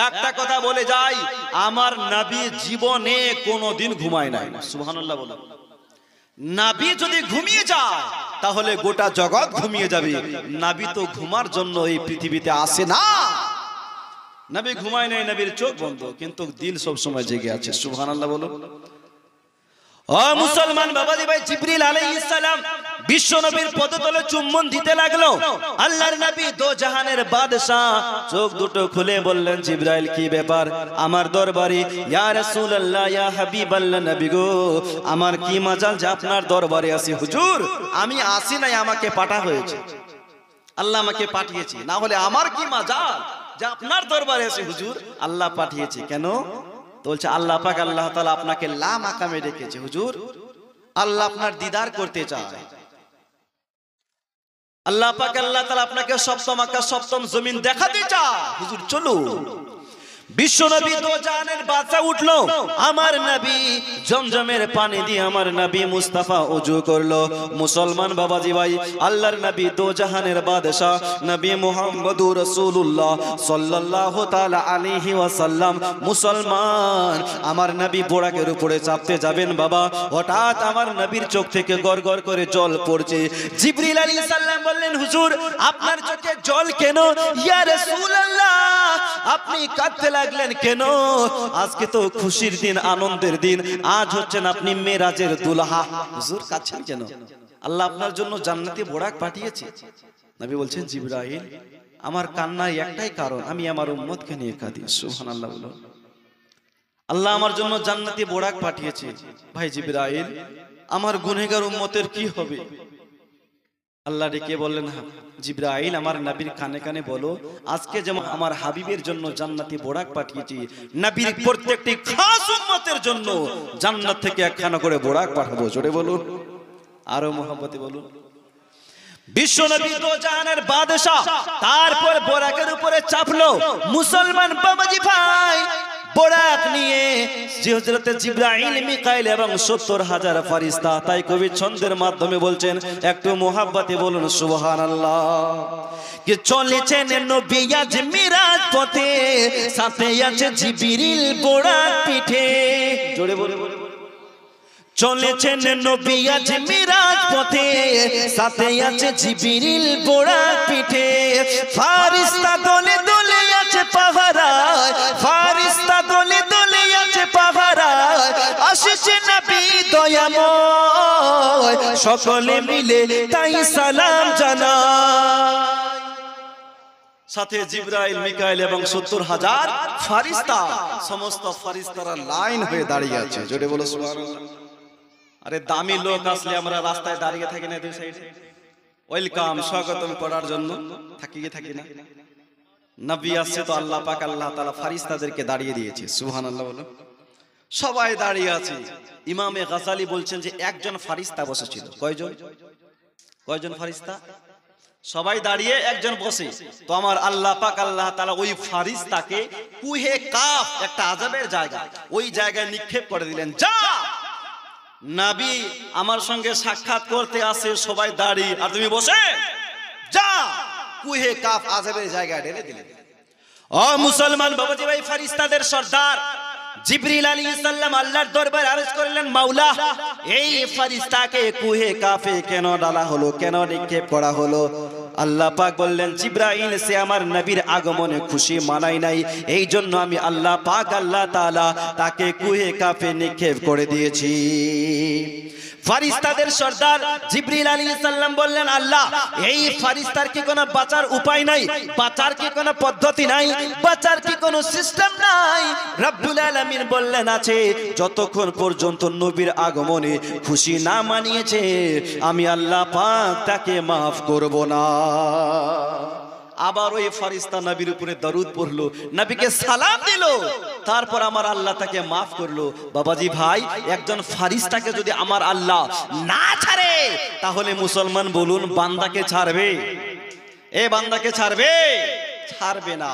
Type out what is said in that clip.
একটা কথা বলে যাই, আমার নবী জীবনে কোনোদিন ঘুমায় নাই। সুবহানাল্লাহ বলো। নবী যদি ঘুমিয়ে যায় তাহলে গোটা জগৎ ঘুমিয়ে যাবে। নবী তো ঘুমার জন্য এই পৃথিবীতে আসে না। নবী ঘুমায় নাই, নবীর চোখ বন্ধ, কিন্তু দিল সব সময় জেগে আছে। সুবহানাল্লাহ বলো। ও মুসলমান বাবাজি ভাই, জিবরিল আলাইহিস সালাম বিশ্ব নবীর পদতলে চুম্বন দিতে লাগলো। আল্লাহর নবী দো জাহানের বাদশা চোখ দুটো খুলে বললেন, জিবরাইল কি ব্যাপার আমার দরবারে? ইয়া রাসূলুল্লাহ, ইয়া হাবিবাল্লাহ, নবী গো আমার কি মাজাল যে আপনার দরবারে আসি। হুজুর আমি আসি নাই, আমাকে পাঠা হয়েছে, আল্লাহ আমাকে পাঠিয়েছে, না হলে আমার কি মাজাল যে আপনার দরবারে আসি। হুজুর আল্লাহ পাঠিয়েছে। কেন? তো বলছে আল্লাহ পাক আল্লাহ তাআলা আপনাকে লা মাকামে রেখেছে। হুজুর আল্লাহ আপনার দিদার করতে চায়। আল্লাহ পাক আল্লাহ তাআলা আপনাকে সপ্তম আকাশ সপ্তম জমিন দেখাতে চায়। হুজুর চলুন। বিশ্ব নবী দো জাহানের বাদশা উঠলো। আমার নবী জমজমের পানি দিয়ে আমার নবী মুস্তাফা ওযু করলো। মুসলমান বাবাজি ভাই, আল্লাহর নবী দো জাহানের বাদশা নবী মুহাম্মদুর রাসূলুল্লাহ সাল্লাল্লাহু তাআলা আলাইহি ওয়াসাল্লাম। মুসলমান আমার নবী বোরাকের উপরে চাপতে যাবেন বাবা, হঠাৎ আমার নবীর চোখ থেকে গড়গড় করে জল পড়ছে। জিবরিল আলাইহিস সালাম বললেন, হুজুর আপনার চোখে জল কেন? ইয়া রাসূলুল্লাহ আপনি কাঁদতে লাগলেন কেন? আজকে তো খুশির দিন, আনন্দের দিন, আজ হচ্ছেন আপনি মেরাজের দুলহা। হুজুর কাঁদছেন কেন? আল্লাহ আপনার জন্য জান্নাতি বোরাক পাঠিয়েছে। নবী বলছেন, জিবরাইল আমার কান্নার একটাই কারণ, আমি আমার উম্মতকে নিয়ে কাঁদি। সুবহানাল্লাহ বলো। আল্লাহ আমার জন্য জান্নাতি বোরাক পাঠিয়েছে। ভাই জিবরাইল আমার গুনাহগার উম্মতের কি হবে? আল্লাহ ডেকে বললেন, জিবরাইল আমার নবীর কানে কানে বলো, আজকে যেমন আমার হাবিবের জন্য জান্নাতি বোরাক পাঠিয়েছি, নবীর প্রত্যেকটি খাস উম্মতের জন্য জান্নাত থেকে একখানা করে বোরাক পাঠাবো। জোরে বলুন, আরো মহব্বতে বলুন। বিশ্ব নবী দো জাহানের বাদশা তারপর বোরাকের উপরে চাপলো। মুসলমান বাবাজি ভাই, বোরাক নিয়ে হযরতে জিবরাইল, মিকাইল এবং ৭০,০০০ ফেরেশতা, তাই কবি ছন্দের মাধ্যমে বলছেন, একটু মুহাব্বতে বলুন সুবহানাল্লাহ। কি চলেছেন নবী আজ মিরাজ পথে, সাথে আছে জিবরিল বোরাক পিঠে। জোরে বলুন। চলেছেন নবী আজ মিরাজ পথে, সাথে আছে জিবরিল বোরাক পিঠে। ফেরেশতা দলে দলে আছে পাহারায়, ফেরেশতা দলে দলে আছে পাহারায়, আসছে নবী দয়াময়, সকলে মিলে তাই সালাম জানায়। সাথে জিবরাইল, মিকাইল এবং ৭০,০০০ ফেরেশতা, সমস্ত ফেরেশতারা লাইন হয়ে দাঁড়িয়ে আছে। জোরে বলো সুবহানাল্লাহ। আরে দামি লোক আসলে আমরা রাস্তায় দাঁড়িয়ে থাকি না, দুই সাইডে ওয়েলকাম স্বাগতম করার জন্য থাকি না? নবী আসছে তো আল্লাহ পাক আল্লাহ তাআলা ফেরেশতাদেরকে দাঁড়িয়ে দিয়েছে। সুবহানাল্লাহ বলো। সবাই দাঁড়িয়ে আছে। ইমামে গাজালি বলছেন যে একজন ফেরেশতা বসেছিল। কয়জন ফেরেশতা? সবাই দাঁড়িয়ে, একজন বসে। তো আমার আল্লাহ পাক আল্লাহ তাআলা ওই ফেরেশতাকে কুহে কাফ, একটা আযাবের জায়গা, ওই জায়গায় নিক্ষেপ করে দিলেন। যা, নবী আমার সঙ্গে সাক্ষাৎ করতে আসে, সবাই দাঁড়িয়ে আর তুমি বসে, যা কুহে কাফ আযাবের জায়গায় ঢেলে দিলেন। ও মুসলমান বাবাজি ভাই, ফেরেশতাদের সর্দার জিবরিল আলাইহিস সালাম আল্লাহর দরবারে আরজ করলেন, মাওলা এই ফেরেশতাকে কুহে কাফে কেন ডালা হলো, কেন নিক্ষেপ করা হলো? আল্লাহ পাক বললেন, জিবরাইল সে আমার নবীর আগমনে খুশি মানাই নাই, এই জন্য আমি আল্লাহ পাক আল্লাহ তাআলা তাকে কুহে কাফে নিক্ষেপ করে দিয়েছি। ফেরেশতাদের সর্দার জিবরিল আলাইহিস সালাম বললেন, আল্লাহ এই ফেরেশতার কি কোনো বাঁচার উপায় নাই? বাঁচার কি কোনো পদ্ধতি নাই? বাঁচার কি কোনো সিস্টেম নাই? রব্বুল আলামিন বললেন, আছে। যতক্ষণ পর্যন্ত নবীর আগমনে খুশি না মানিয়েছে আমি আল্লাহ পাক তাকে মাফ করব না। আবার ওই ফেরেশতা নবীর উপরে দরুদ পড়লো, নবীকে সালাম দিল, তারপর আমার আল্লাহ তাকে মাফ করলো। বাবাজি ভাই, একজন ফেরেশতাকে যদি আমার আল্লাহ না ছাড়ে তাহলে মুসলমান বলুন বান্দাকে ছাড়বে? এ বান্দাকে ছাড়বে? ছাড়বে না।